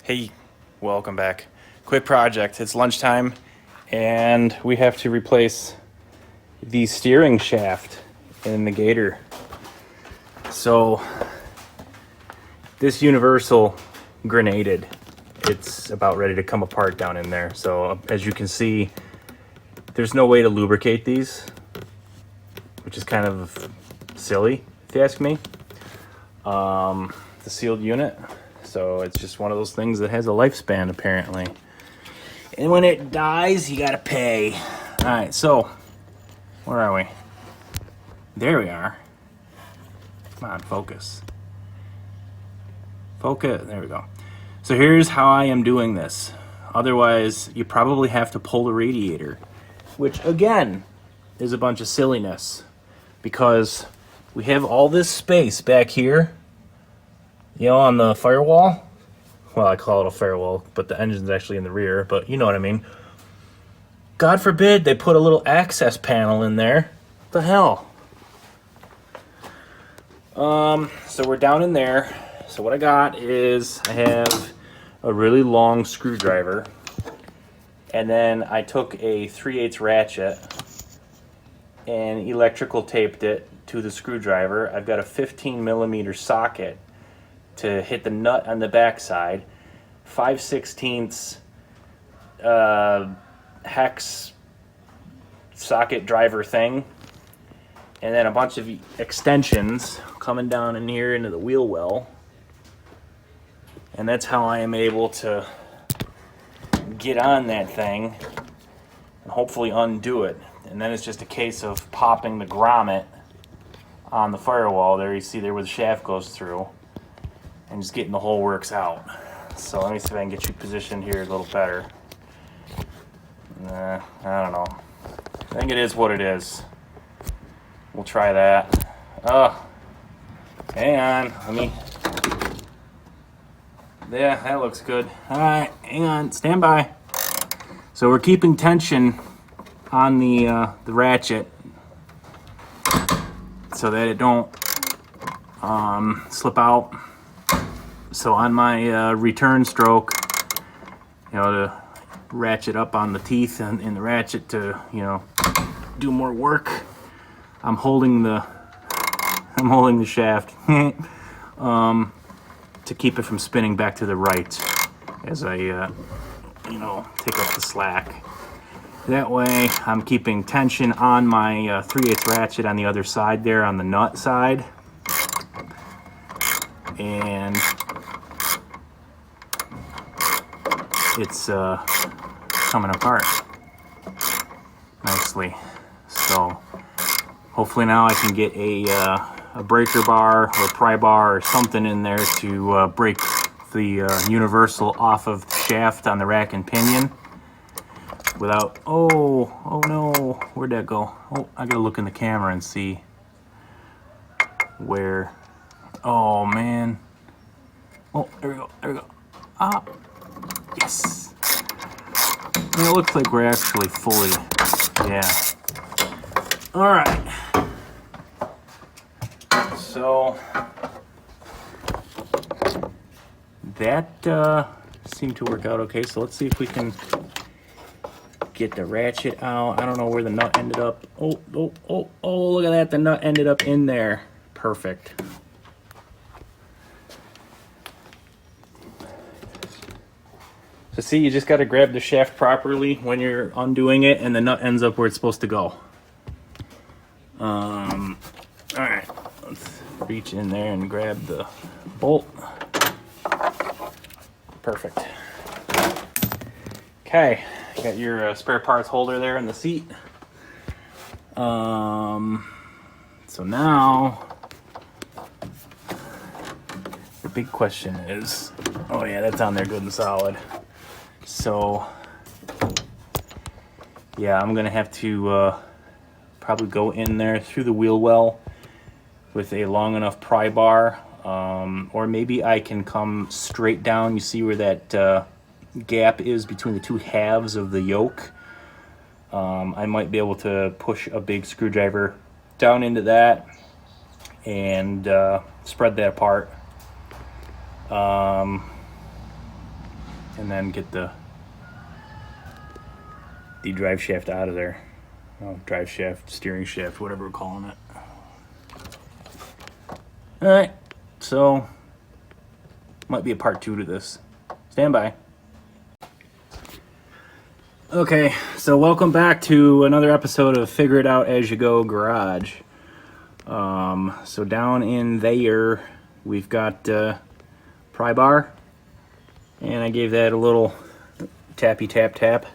Hey, welcome back. Quick project. It's lunchtime, and we have to replace the steering shaft in the Gator. So, this universal grenaded. It's about ready to come apart down in there. So, as you can see, there's no way to lubricate these, which is kind of silly, if you ask me. The sealed unit. So it's just one of those things that has a lifespan, apparently. And when it dies, you gotta pay. All right, so where are we? There we are. Come on, focus. Focus, there we go. So here's how I am doing this. Otherwise, you probably have to pull the radiator, which again is a bunch of silliness because we have all this space back here, you know, on the firewall. Well, I call it a firewall, but the engine's actually in the rear, but you know what I mean. God forbid they put a little access panel in there. What the hell? So we're down in there. So what I got is I have a really long screwdriver, and then I took a 3/8 ratchet and electrical taped it to the screwdriver. I've got a 15mm socket to hit the nut on the backside, 5/16 hex socket driver thing, and then a bunch of extensions coming down in here into the wheel well. And that's how I am able to get on that thing and hopefully undo it. And then it's just a case of popping the grommet on the firewall there. You see there where the shaft goes through, and just getting the whole works out. So let me see if I can get you positioned here a little better. I don't know. I think it is what it is. We'll try that. Oh, hang on. Let me. Yeah, that looks good. All right, hang on. Stand by. So we're keeping tension on the ratchet so that it don't slip out. So on my return stroke, you know, to ratchet up on the teeth and in the ratchet to, you know, do more work, I'm holding the shaft to keep it from spinning back to the right as I, you know, take up the slack. That way I'm keeping tension on my 3/8 ratchet on the other side there on the nut side. And it's coming apart nicely. So hopefully now I can get a breaker bar or pry bar or something in there to break the universal off of the shaft on the rack and pinion without, oh no, where'd that go? Oh, I gotta look in the camera and see where. Oh man. Oh, there we go. Ah, yes. And it looks like we're actually fully, yeah. All right. So that seemed to work out okay. So let's see if we can get the ratchet out. I don't know where the nut ended up. Oh, look at that. The nut ended up in there. Perfect. So see, you just got to grab the shaft properly when you're undoing it, and the nut ends up where it's supposed to go. All right, let's reach in there and grab the bolt. Perfect. Okay, you got your spare parts holder there in the seat. So now the big question is, oh yeah, that's on there good and solid. So yeah, I'm gonna have to probably go in there through the wheel well with a long enough pry bar, or maybe I can come straight down. You see where that gap is between the two halves of the yoke? I might be able to push a big screwdriver down into that and spread that apart. and then get the drive shaft out of there. Oh, drive shaft, steering shaft, whatever we're calling it. All right, so might be a part 2 to this. Stand by. Okay, so welcome back to another episode of Figure It Out As You Go Garage. So down in there, we've got pry bar, and I gave that a little tappy tap tap,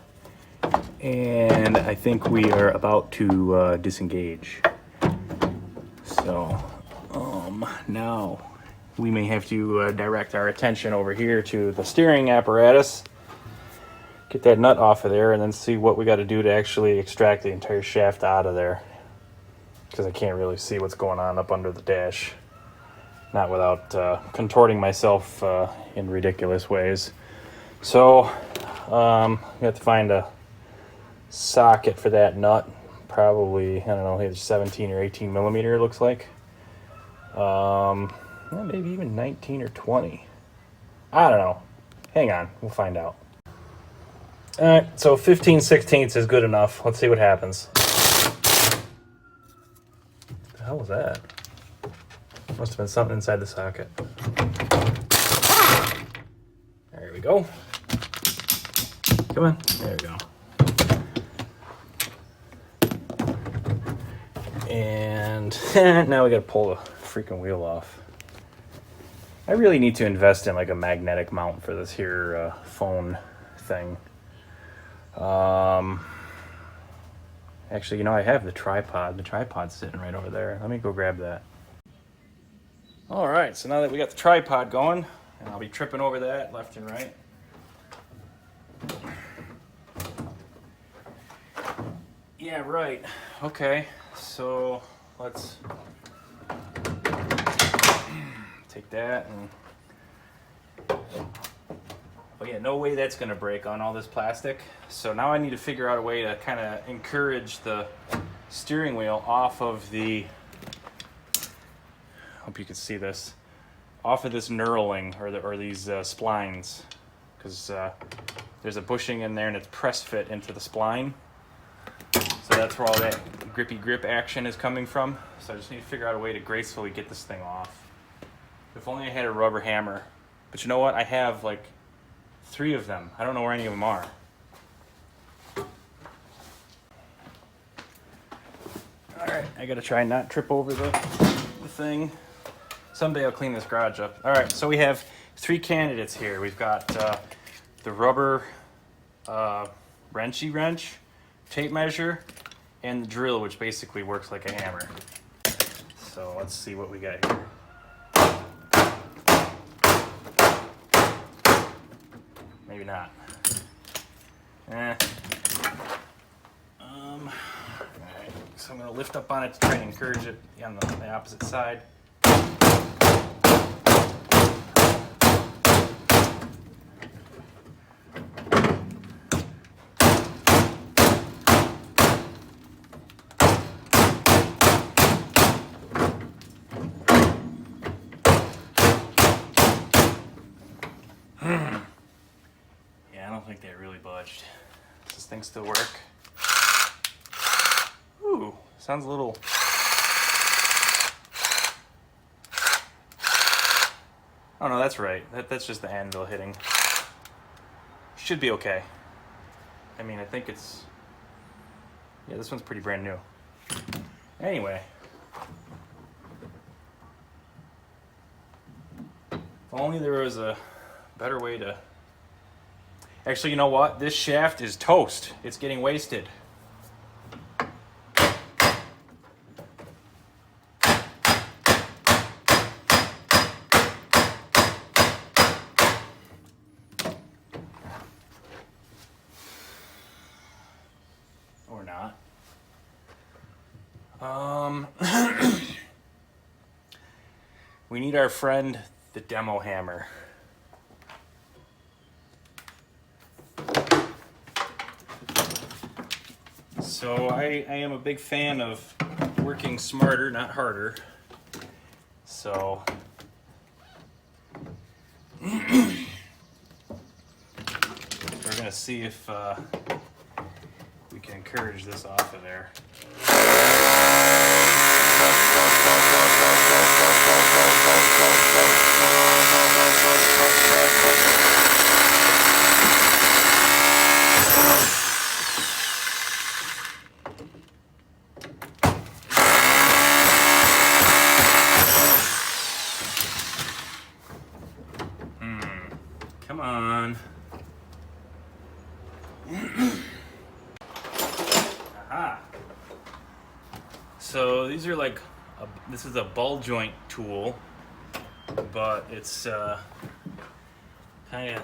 and I think we are about to disengage. So now we may have to direct our attention over here to the steering apparatus, get that nut off of there, and then see what we got to do to actually extract the entire shaft out of there, because I can't really see what's going on up under the dash, not without contorting myself in ridiculous ways. So we have to find a socket for that nut, probably, I don't know, it's 17 or 18 millimeter, it looks like. Maybe even 19 or 20. I don't know. Hang on, we'll find out. Alright, so 15/16 is good enough. Let's see what happens. What the hell was that? Must have been something inside the socket. There we go. Come on. There we go. And now we gotta pull the freaking wheel off. I really need to invest in like a magnetic mount for this here phone thing. Actually, you know, I have the tripod. The tripod's sitting right over there. Let me go grab that. All right, so now that we got the tripod going, and I'll be tripping over that left and right. Yeah, right. Okay, so let's take that and... Oh yeah, no way that's gonna break on all this plastic. So now I need to figure out a way to kind of encourage the steering wheel off of the, hope you can see this, off of this knurling or these splines, because there's a bushing in there and it's press fit into the spline. So that's where all that grippy grip action is coming from. So I just need to figure out a way to gracefully get this thing off. If only I had a rubber hammer. But you know what? I have like 3 of them. I don't know where any of them are. Alright, I gotta try and not trip over the thing. Someday I'll clean this garage up. Alright, so we have 3 candidates here. We've got the rubber wrenchy wrench, tape measure, and the drill, which basically works like a hammer. So let's see what we got here. Maybe not. Alright, so I'm going to lift up on it to try and encourage it on the opposite side. Yeah, I don't think that really budged. Does this thing still work? Ooh, sounds a little... Oh no, that's right. That's just the anvil hitting. Should be okay. I mean, I think it's... Yeah, this one's pretty brand new. Anyway. If only there was a better way to... Actually, you know what? This shaft is toast. It's getting wasted. Or not. We need our friend, the demo hammer. So I am a big fan of working smarter, not harder. So we're gonna see if we can encourage this off of there. Come on. Aha. So these are like, this is a ball joint tool, but it's kind of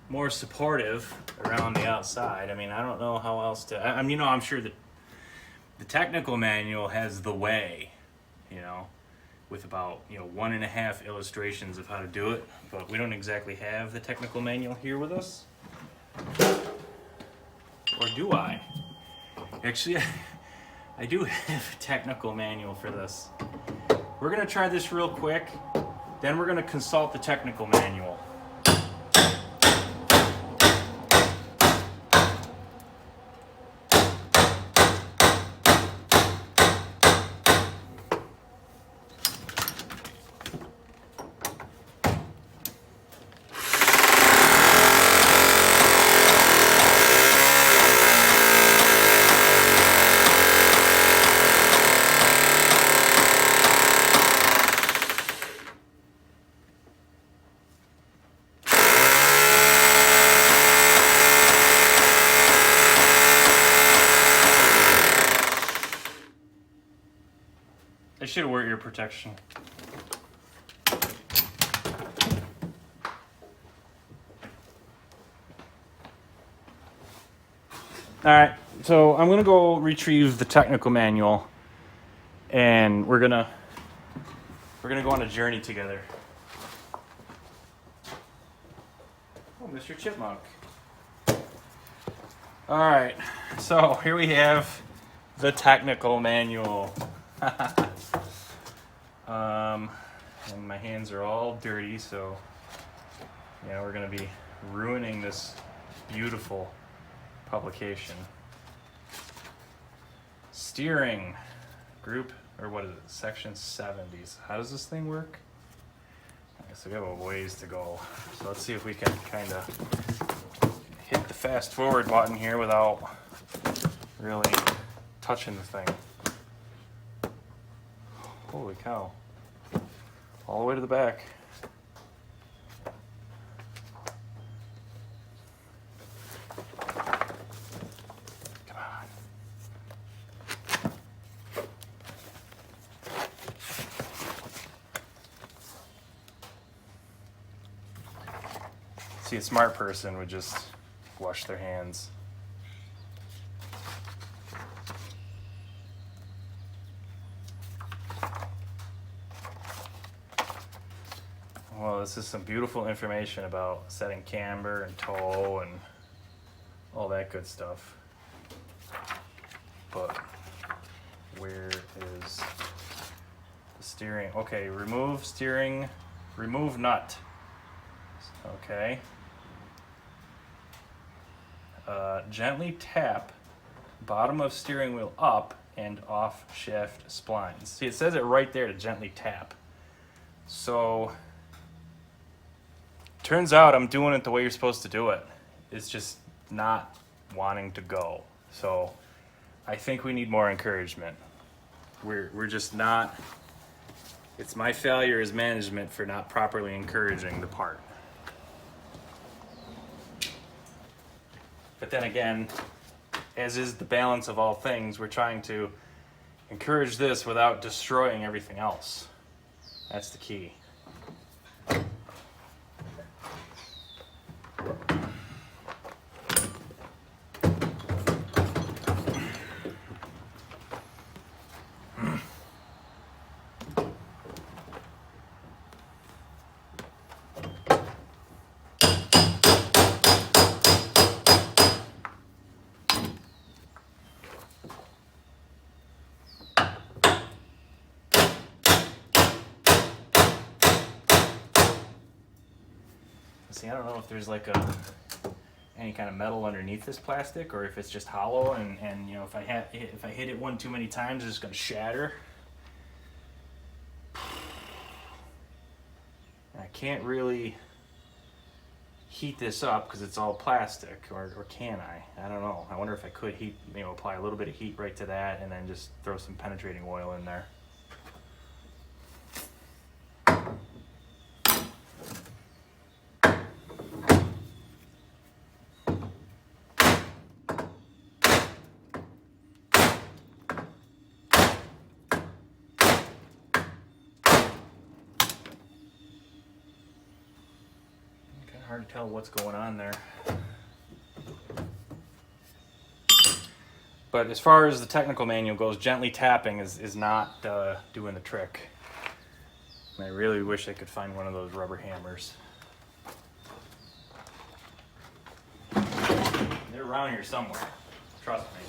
more supportive around the outside. I mean, I don't know how else to, I mean, you know, I'm sure that the technical manual has the way, you know, with about, you know, 1.5 illustrations of how to do it, but we don't exactly have the technical manual here with us. Or do I? Actually, I do have a technical manual for this. We're gonna try this real quick, then we're gonna consult the technical manual. I should wear ear protection. Alright, so I'm gonna go retrieve the technical manual and we're gonna go on a journey together. Oh, Mr. Chipmunk. Alright, so here we have the technical manual. And my hands are all dirty, so yeah, we're gonna be ruining this beautiful publication. Steering group, or what is it, section 70s. How does this thing work? I guess we have a ways to go, so let's see if we can kind of hit the fast forward button here without really touching the thing. Holy cow. All the way to the back. Come on. See, a smart person would just wash their hands. Well, this is some beautiful information about setting camber and toe and all that good stuff. But where is the steering? Okay, remove steering, remove nut. Okay. Gently tap bottom of steering wheel up and off shaft splines. See, it says it right there to gently tap. So turns out I'm doing it the way you're supposed to do it. It's just not wanting to go. So I think we need more encouragement. We're just not, it's my failure as management for not properly encouraging the part. But then again, as is the balance of all things, we're trying to encourage this without destroying everything else. That's the key. See, I don't know if there's like a any kind of metal underneath this plastic, or if it's just hollow, and you know, if I hit it one too many times, it's just gonna shatter. I can't really heat this up because it's all plastic, or can I? I don't know. I wonder if I could heat, you know, apply a little bit of heat right to that and then just throw some penetrating oil in there. Hard to tell what's going on there. But as far as the technical manual goes, gently tapping is not doing the trick. And I really wish I could find one of those rubber hammers. They're around here somewhere, trust me.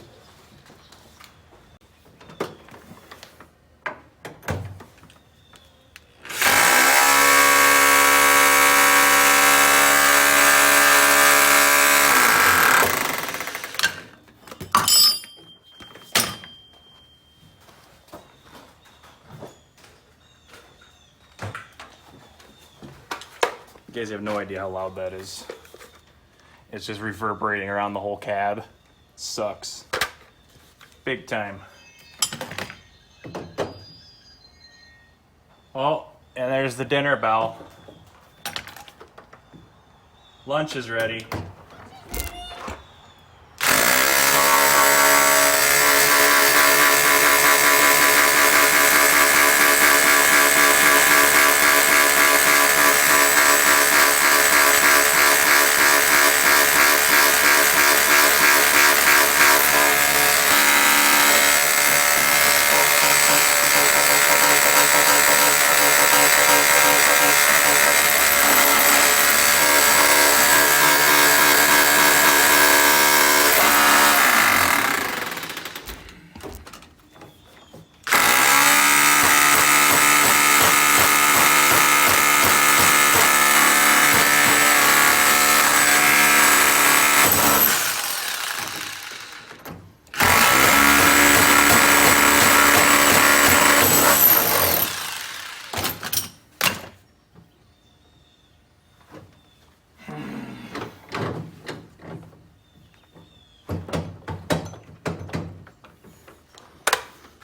You guys have no idea how loud that is. It's just reverberating around the whole cab. Sucks. Big time. Oh, and there's the dinner bell. Lunch is ready.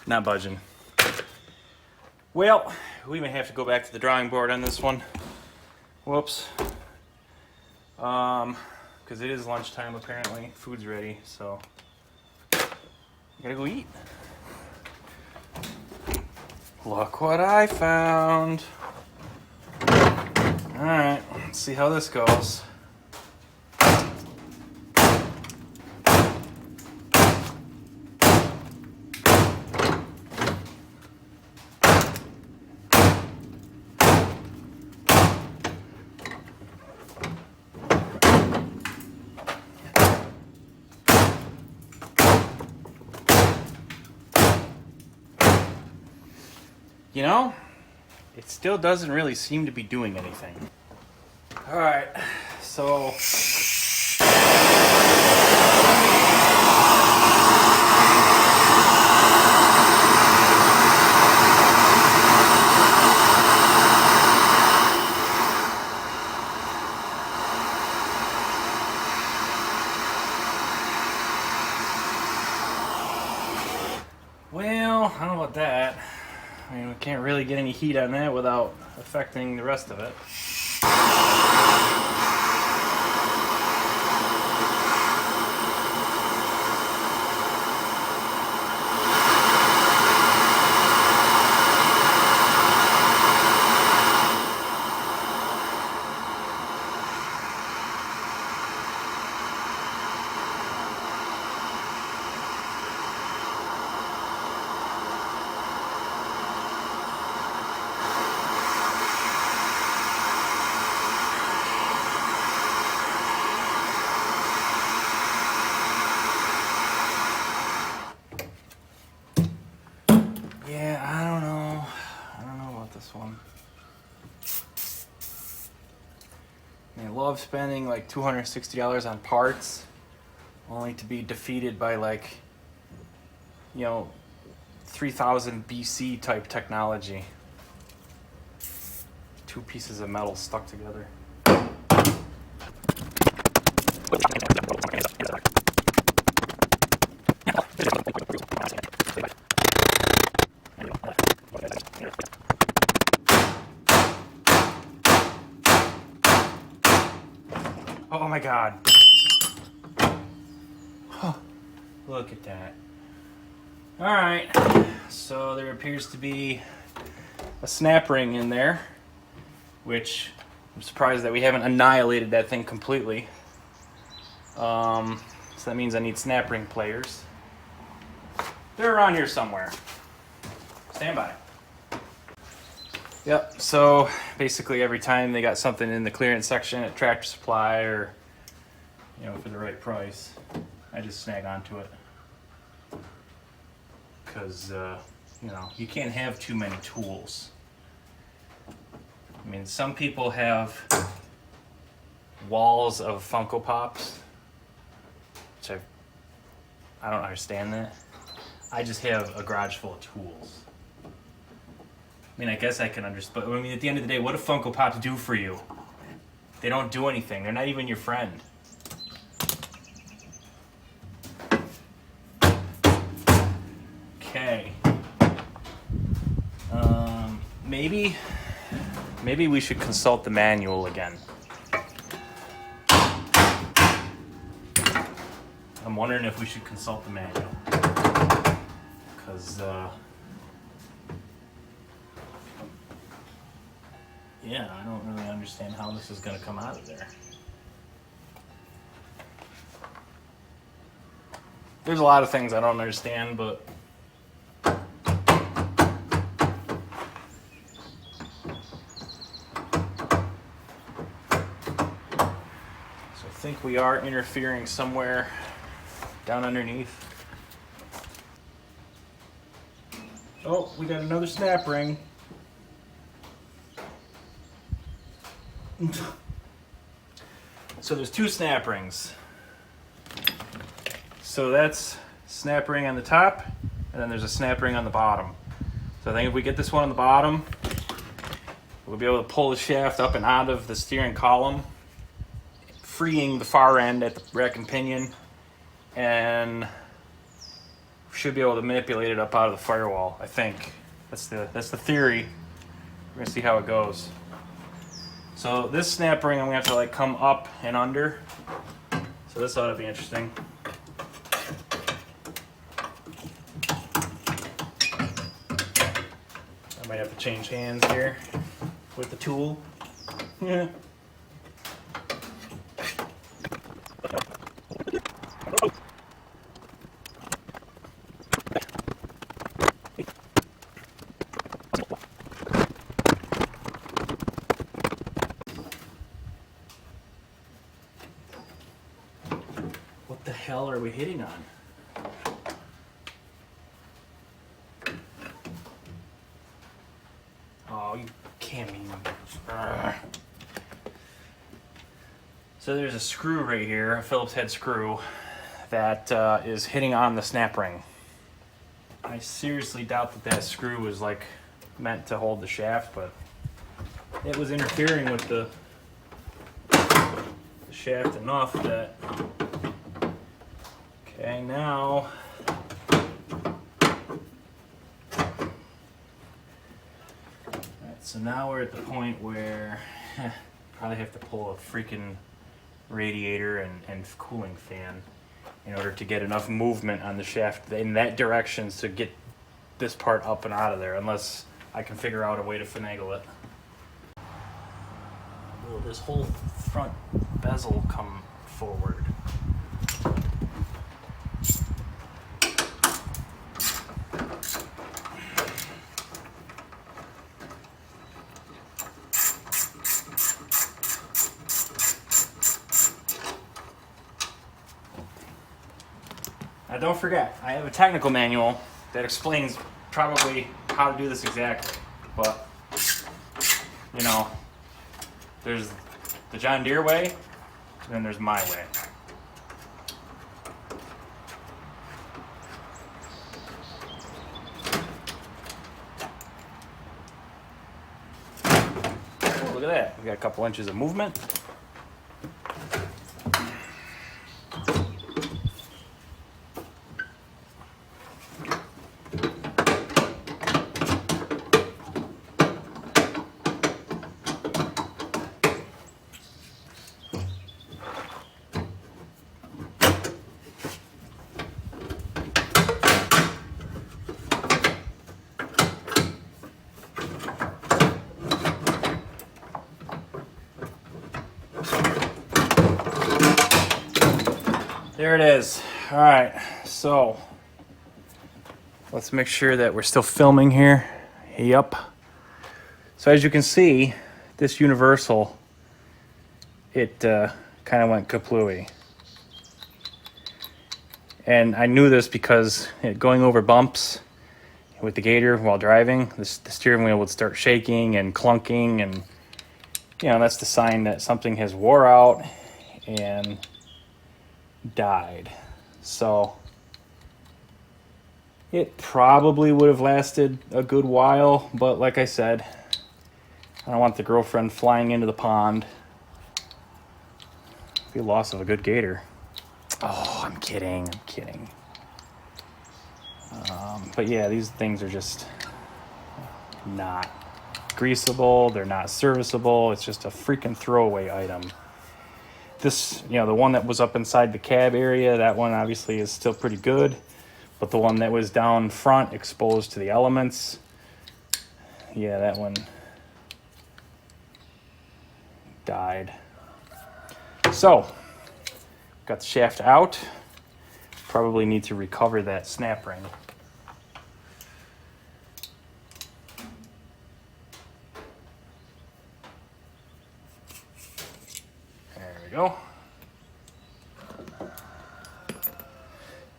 Not budging. Well, we may have to go back to the drawing board on this one. Whoops. Because it is lunchtime apparently. Food's ready, so I gotta go eat. Look what I found. Alright, let's see how this goes. You know, it still doesn't really seem to be doing anything. All right, so well, I don't know about that. I mean, we can't really get any heat on that without affecting the rest of it. love spending like $260 on parts only to be defeated by like, you know, 3000 BC type technology. Two pieces of metal stuck together. Oh my God. Huh. Look at that. All right, so there appears to be a snap ring in there, which I'm surprised that we haven't annihilated that thing completely. So that means I need snap ring pliers. They're around here somewhere. Stand by. Yep, so basically every time they got something in the clearance section at Tractor Supply or, you know, for the right price, I just snag onto it. Because, you know, you can't have too many tools. I mean, some people have walls of Funko Pops, which I don't understand that. I just have a garage full of tools. I mean, I guess I can understand, but I mean, at the end of the day, what do Funko Pops do for you? They don't do anything. They're not even your friend. Okay. Maybe we should consult the manual again. I'm wondering if we should consult the manual. Because, yeah, I don't really understand how this is going to come out of there. There's a lot of things I don't understand, but I think we are interfering somewhere down underneath. Oh, we got another snap ring. So there's two snap rings. So that's snap ring on the top, and then there's a snap ring on the bottom. So I think if we get this one on the bottom, we'll be able to pull the shaft up and out of the steering column, freeing the far end at the rack and pinion, and we should be able to manipulate it up out of the firewall. I think that's the theory. We're gonna see how it goes. So this snap ring, I'm gonna have to like come up and under. So this ought to be interesting. I might have to change hands here with the tool. Yeah. What the hell are we hitting on? Oh, you can't mean. So there's a screw right here, a Phillips head screw, that is hitting on the snap ring. I seriously doubt that that screw was like meant to hold the shaft, but it was interfering with the shaft enough that. Okay, now so now we're at the point where probably have to pull a freaking radiator and cooling fan in order to get enough movement on the shaft in that direction to get this part up and out of there, unless I can figure out a way to finagle it. Will this whole front bezel come forward? Now don't forget, I have a technical manual that explains probably how to do this exactly, but you know, there's the John Deere way, and then there's my way. Oh, look at that. We got a couple inches of movement. There it is. All right, so let's make sure that we're still filming here. Yep. So as you can see, this universal, it kind of went kaplooey. And I knew this because going over bumps with the Gator while driving, the steering wheel would start shaking and clunking, and you know, that's the sign that something has wore out and died. So it probably would have lasted a good while, but like I said, I don't want the girlfriend flying into the pond. Be a loss of a good Gator. Oh, I'm kidding. But yeah, these things are just not greasable. They're not serviceable. It's just a freaking throwaway item. This, you know, the one that was up inside the cab area, that one obviously is still pretty good. But the one that was down front exposed to the elements, yeah, that one died. So, got the shaft out. Probably need to recover that snap ring. There we go.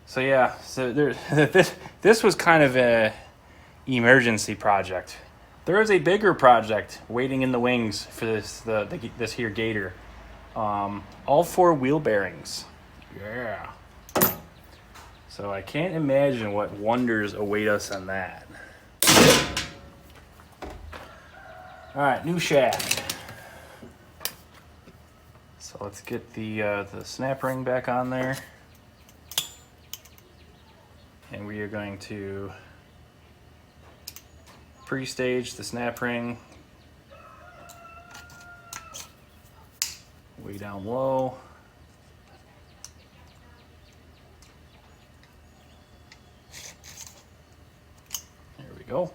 So yeah, this was kind of a emergency project. There is a bigger project waiting in the wings for this here Gator. All 4 wheel bearings. Yeah. So I can't imagine what wonders await us on that. All right, new shaft. So let's get the snap ring back on there. And we are going to pre-stage the snap ring way down low. There we go.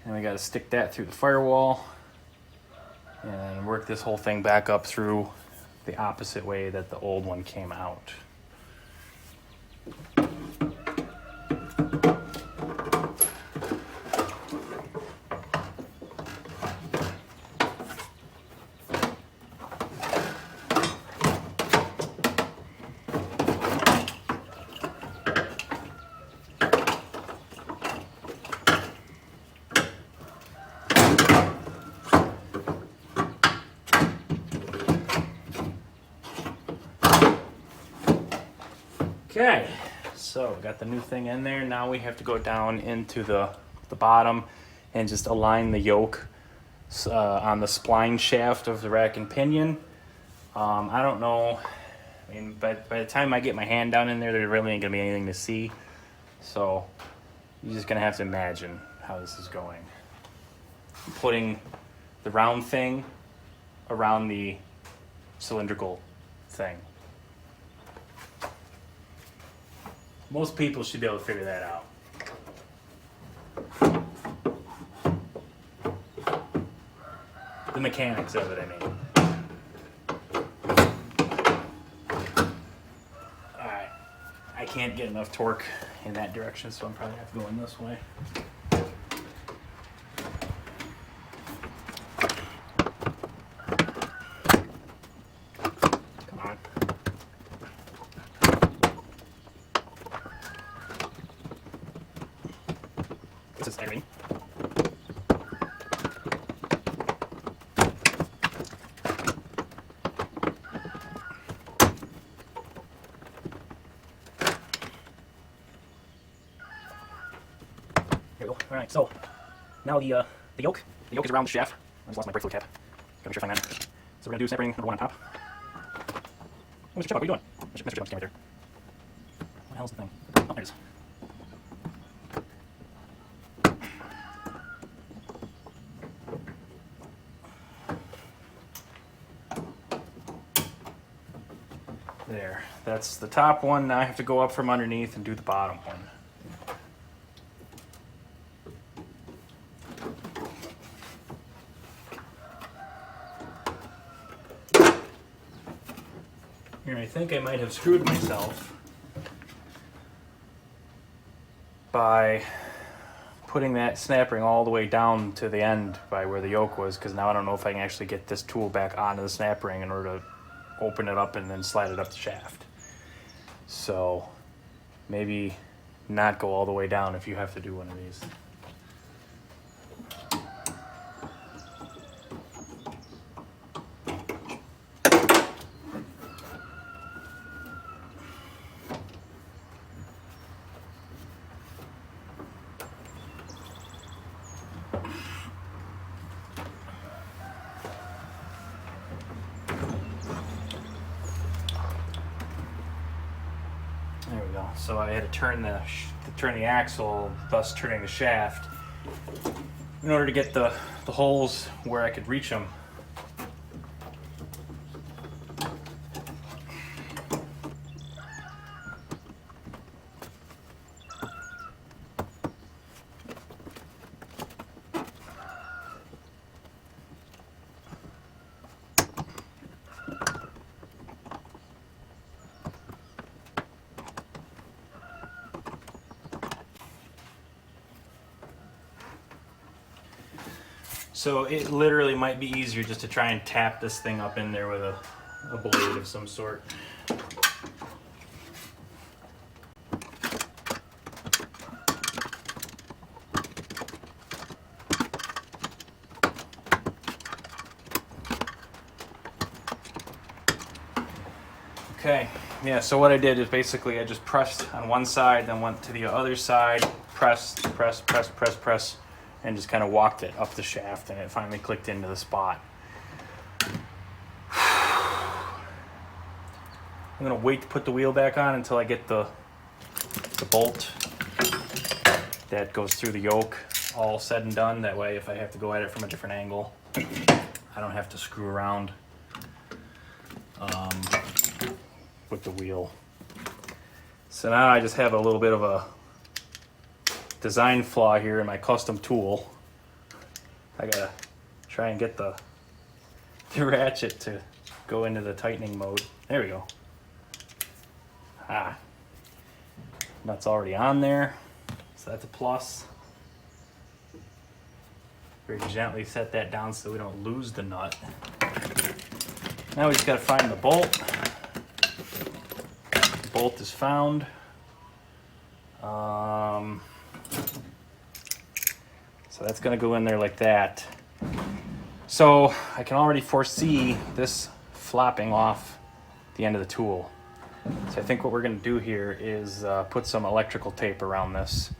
And we got to stick that through the firewall and work this whole thing back up through the opposite way that the old one came out. Okay, so we got the new thing in there. Now we have to go down into the bottom and just align the yoke on the spline shaft of the rack and pinion. I don't know. I mean, by the time I get my hand down in there, there really ain't gonna be anything to see. So you're just gonna have to imagine how this is going. I'm putting the round thing around the cylindrical thing. Most people should be able to figure that out. The mechanics of it, I mean. Alright. I can't get enough torque in that direction, so I'm probably going to have to go in this way. Everything. All right, so now the yoke is around the shaft. I just lost my brake fluid cap. Gotta make sure I find that. So we're gonna do snap ring number 1 on top. Oh, Mr. Chiplock, what are you doing? Mr. Chiplock's right there. What the hell's the thing? Oh, there it is. There, that's the top one. Now I have to go up from underneath and do the bottom one. Here, I think I might have screwed myself by putting that snap ring all the way down to the end by where the yoke was, because now I don't know if I can actually get this tool back onto the snap ring in order to open it up and then slide it up the shaft. So maybe not go all the way down if you have to do one of these. There we go. So I had to turn the axle, thus turning the shaft, in order to get the holes where I could reach them. So it literally might be easier just to try and tap this thing up in there with a blade of some sort. Okay, yeah, so what I did is basically I just pressed on one side, then went to the other side, pressed, and just kind of walked it up the shaft, and it finally clicked into the spot. I'm gonna wait to put the wheel back on until I get the bolt that goes through the yoke all said and done. That way, if I have to go at it from a different angle, I don't have to screw around with the wheel. So now I just have a little bit of a design flaw here in my custom tool. I gotta try and get the ratchet to go into the tightening mode. There we go. Nut's already on there, so that's a plus. Very gently set that down so we don't lose the nut. Now we just gotta find the bolt. The bolt is found. So that's going to go in there like that. So I can already foresee this flopping off the end of the tool. So I think what we're going to do here is put some electrical tape around this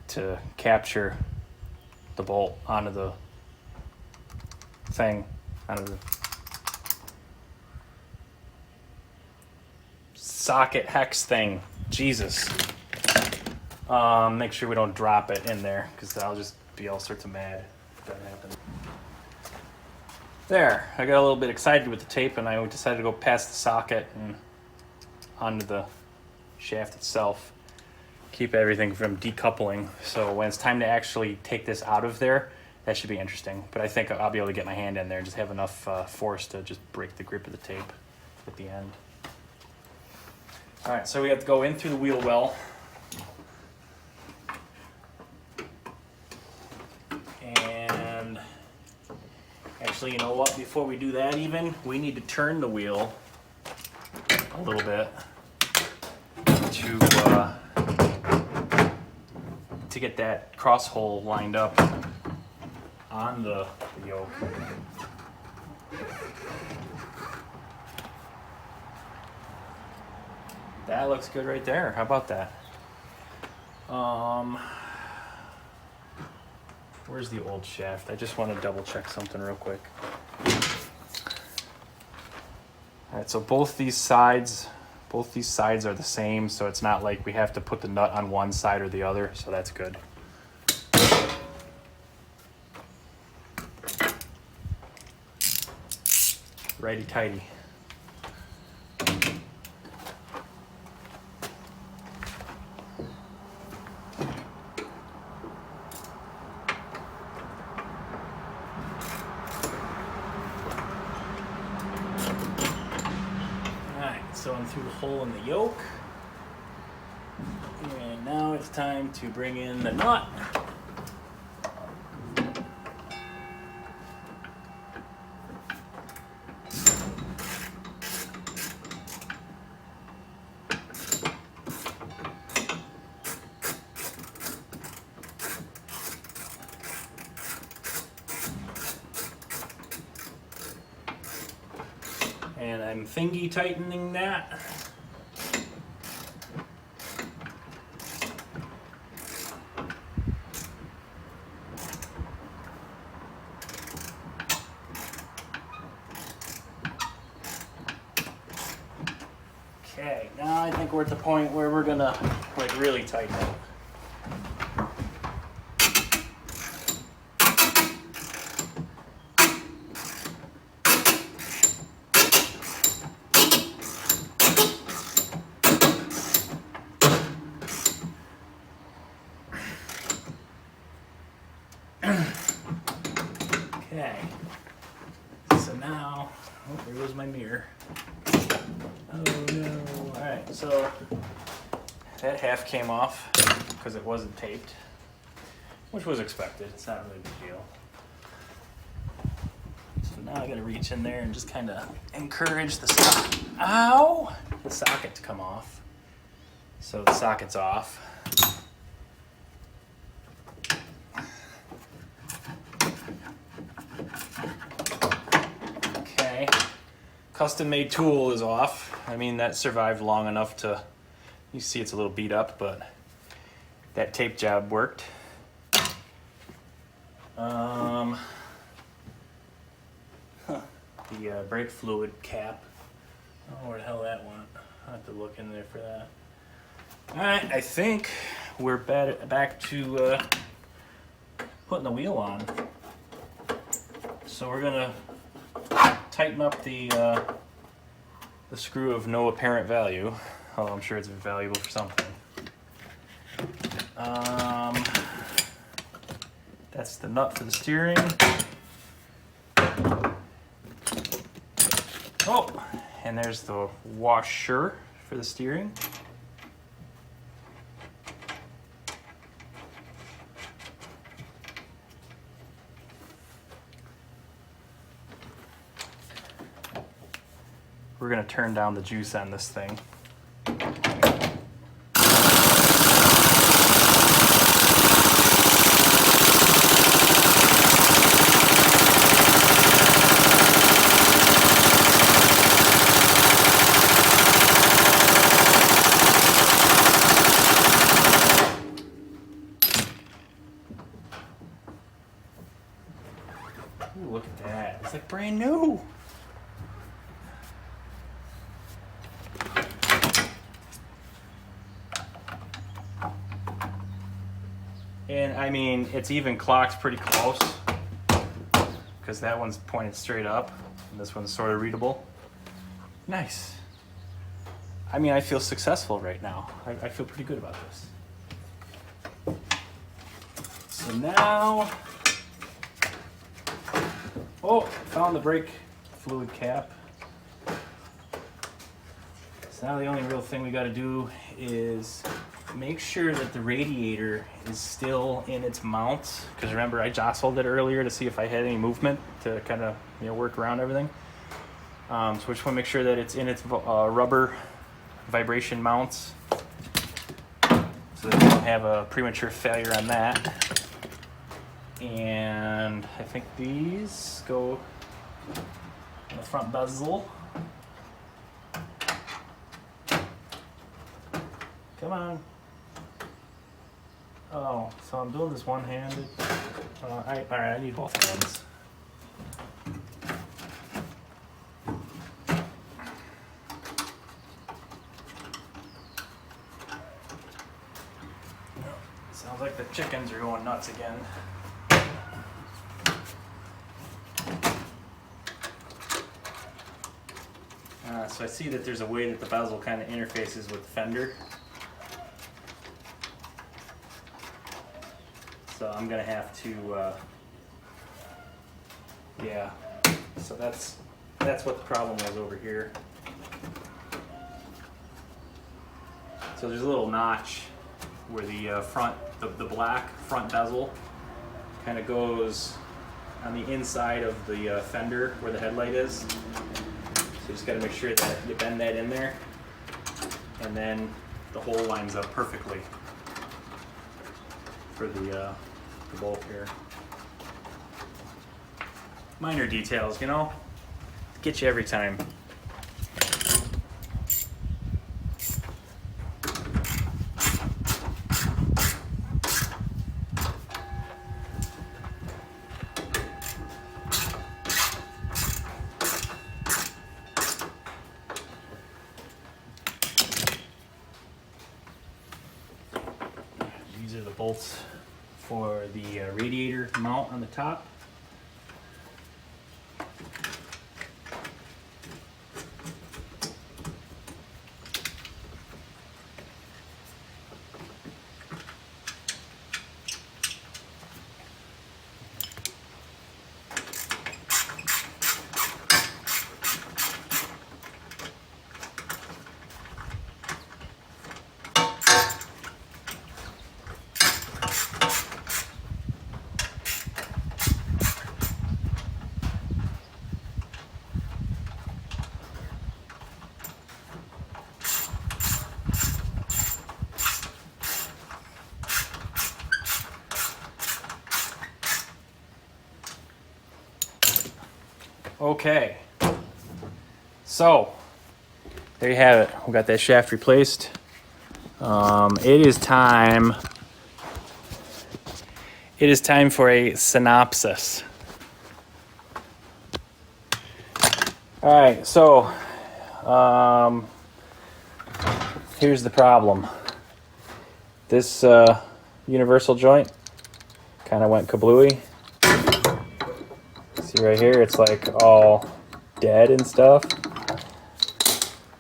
to capture the bolt onto the thing, onto the socket hex thing. Jesus. Make sure we don't drop it in there, because I'll just be all sorts of mad if that happens. There, I got a little bit excited with the tape, and I decided to go past the socket and onto the shaft itself. Keep everything from decoupling, so when it's time to actually take this out of there, that should be interesting. But I think I'll be able to get my hand in there and just have enough force to just break the grip of the tape at the end. All right, so we have to go in through the wheel well. And actually, you know what? Before we do that even, we need to turn the wheel a little bit to get that cross hole lined up on the yoke. That looks good right there. How about that? Where's the old shaft? I just want to double check something real quick. All right, so both these sides are the same, so it's not like we have to put the nut on one side or the other, so that's good. Righty-tighty. Sewing through the hole in the yoke. And now it's time to bring in the nut. And I'm thingy tightening that. Okay, now I think we're at the point where we're gonna like really tighten it. Okay, so now, oh, there goes my mirror. Oh no. Alright, so that half came off because it wasn't taped, which was expected. It's not really a big deal. So now I gotta reach in there and just kind of encourage the socket. Ow! The socket to come off. So the socket's off. Okay. Custom made tool is off. I mean, that survived long enough to, you see it's a little beat up, but that tape job worked. The brake fluid cap. I don't know where the hell that went. I'll have to look in there for that. All right, I think we're back to putting the wheel on. So we're gonna tighten up the screw of no apparent value. Oh, I'm sure it's valuable for something. That's the nut for the steering. Oh, and there's the washer for the steering. We're gonna turn down the juice on this thing. Ooh, look at that. It's like brand new. And I mean, it's even clocked pretty close because that one's pointed straight up and this one's sort of readable. Nice. I mean, I feel successful right now. I feel pretty good about this. So now, oh, found the brake fluid cap. So now the only real thing we got to do is make sure that the radiator is still in its mounts, because remember I jostled it earlier to see if I had any movement to kind of work around everything. So we just want to make sure that it's in its rubber vibration mounts so that we don't have a premature failure on that. And I think these go in the front bezel. Come on. Oh, so I'm doing this one-handed. All right, I need both hands. Sounds like the chickens are going nuts again. So I see that there's a way that the bezel kind of interfaces with the fender. So I'm gonna have to, yeah. So that's what the problem was over here. So there's a little notch where the the black front bezel kind of goes on the inside of the fender where the headlight is. So you just got to make sure that you bend that in there, and then the hole lines up perfectly for the bolt here. Minor details, you know, get you every time. These are the bolts for the radiator mount on the top. Okay, so there you have it. We got that shaft replaced. It is time for a synopsis. All right, so here's the problem. This universal joint kind of went kablooey. See right here, it's like all dead and stuff.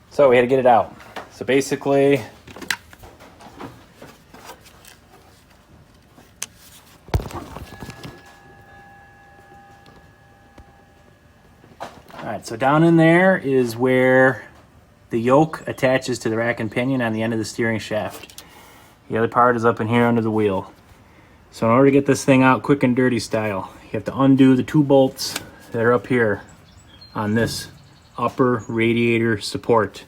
So we had to get it out. So basically, all right, so down in there is where the yoke attaches to the rack and pinion on the end of the steering shaft. The other part is up in here under the wheel. So in order to get this thing out quick and dirty style, you have to undo the two bolts that are up here on this upper radiator support.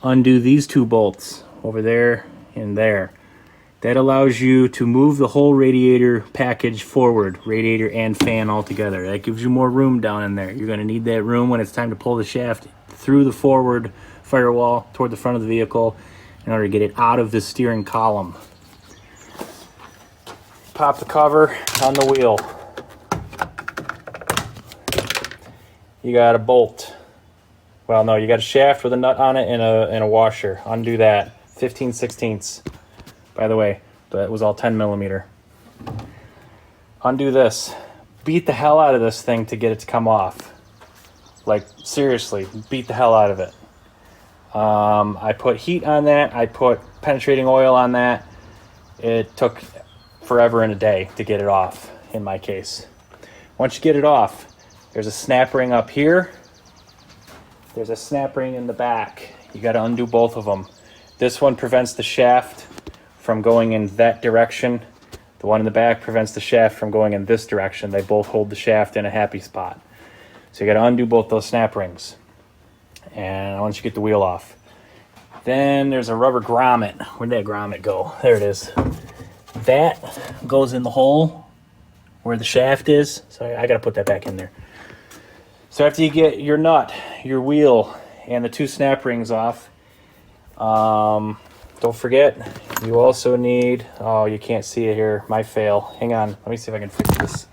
Undo these two bolts over there and there. That allows you to move the whole radiator package forward, radiator and fan all together. That gives you more room down in there. You're going to need that room when it's time to pull the shaft through the forward firewall toward the front of the vehicle in order to get it out of the steering column. Pop the cover on the wheel. You got a bolt. Well, no, you got a shaft with a nut on it and a washer. Undo that. 15/16. By the way, that was all 10 millimeter. Undo this. Beat the hell out of this thing to get it to come off. Like, seriously, beat the hell out of it. I put heat on that. I put penetrating oil on that. It took forever and a day to get it off, in my case. Once you get it off, there's a snap ring up here. There's a snap ring in the back. You got to undo both of them. This one prevents the shaft from going in that direction. The one in the back prevents the shaft from going in this direction. They both hold the shaft in a happy spot. So you got to undo both those snap rings. And once you get the wheel off, then there's a rubber grommet. Where'd that grommet go? There it is. That goes in the hole where the shaft is. So I got to put that back in there. So after you get your nut, your wheel, and the two snap rings off, don't forget, you also need, oh, you can't see it here, my fail. Hang on, let me see if I can fix this.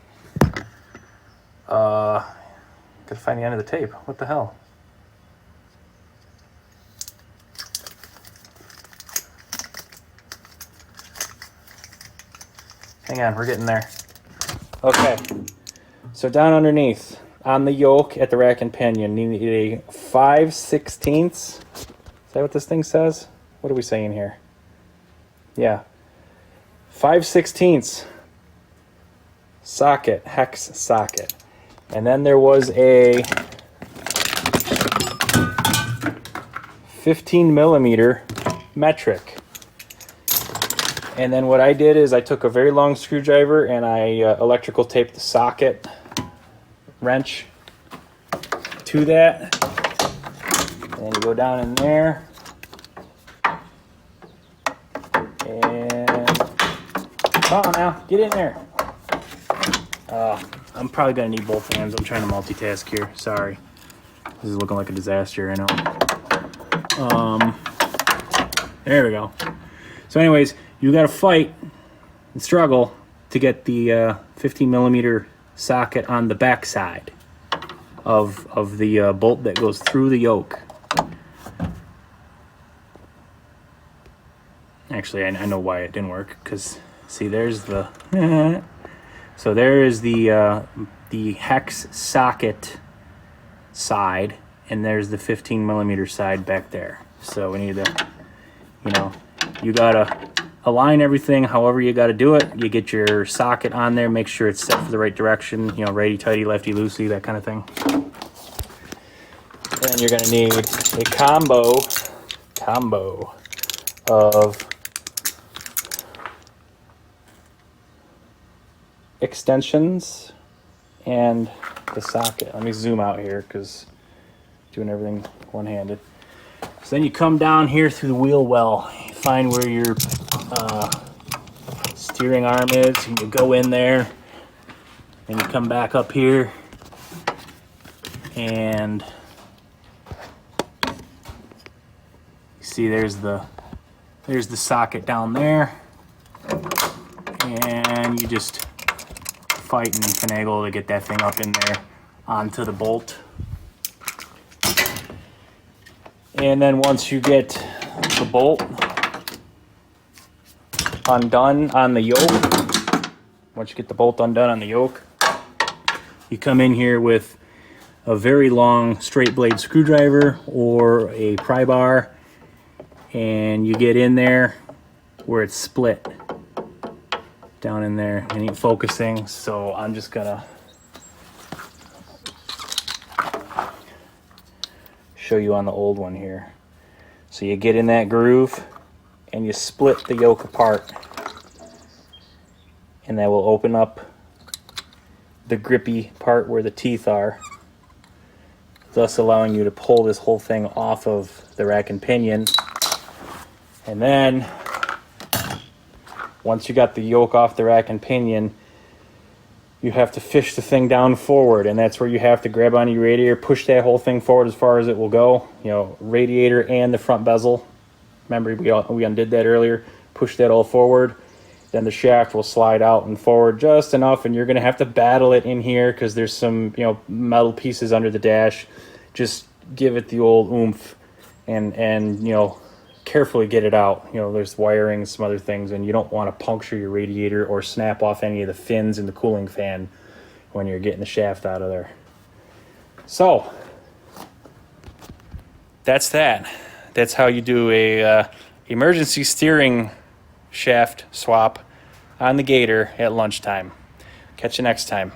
Gotta find the end of the tape. What the hell? Hang on, we're getting there. Okay, so down underneath, on the yoke at the rack and pinion, you need a 5/16. Is that what this thing says? What are we saying here? Yeah. 5/16 socket, hex socket. And then there was a 15 millimeter metric. And then what I did is I took a very long screwdriver and I electrical taped the socket wrench to that. And you go down in there. And come on now, get in there. I'm probably gonna need both hands. I'm trying to multitask here. Sorry. This is looking like a disaster, I know. There we go. So anyways, you gotta fight and struggle to get the 15 millimeter socket on the back side of the bolt that goes through the yoke. Actually, I know why it didn't work, because see, there's the so there is the hex socket side, and there's the 15 millimeter side back there. So we need to, you know, you gotta align everything however you gotta do it. You get your socket on there, make sure it's set for the right direction, you know, righty tighty, lefty loosey, that kind of thing. Then you're gonna need a combo of extensions and the socket. Let me zoom out here because doing everything one-handed. So then you come down here through the wheel well, you find where your steering arm is, and you go in there, and you come back up here, and you see there's the socket down there, and you just fight and finagle to get that thing up in there onto the bolt. And then once you get the bolt undone on the yoke, once you get the bolt undone on the yoke, you come in here with a very long straight blade screwdriver or a pry bar, and you get in there where it's split down in there and ain't focusing, so I'm just gonna show you on the old one here. So you get in that groove and you split the yoke apart, and that will open up the grippy part where the teeth are, thus allowing you to pull this whole thing off of the rack and pinion. And then once you got the yoke off the rack and pinion, you have to fish the thing down forward, and that's where you have to grab onto your radiator, push that whole thing forward as far as it will go. You know, radiator and the front bezel. Remember, we undid that earlier. Push that all forward. Then the shaft will slide out and forward just enough, and you're going to have to battle it in here because there's some, you know, metal pieces under the dash. Just give it the old oomph and you know, carefully get it out. You know, there's wiring, some other things, and you don't want to puncture your radiator or snap off any of the fins in the cooling fan when you're getting the shaft out of there. So that's that. That's how you do a emergency steering shaft swap on the Gator at lunchtime. Catch you next time.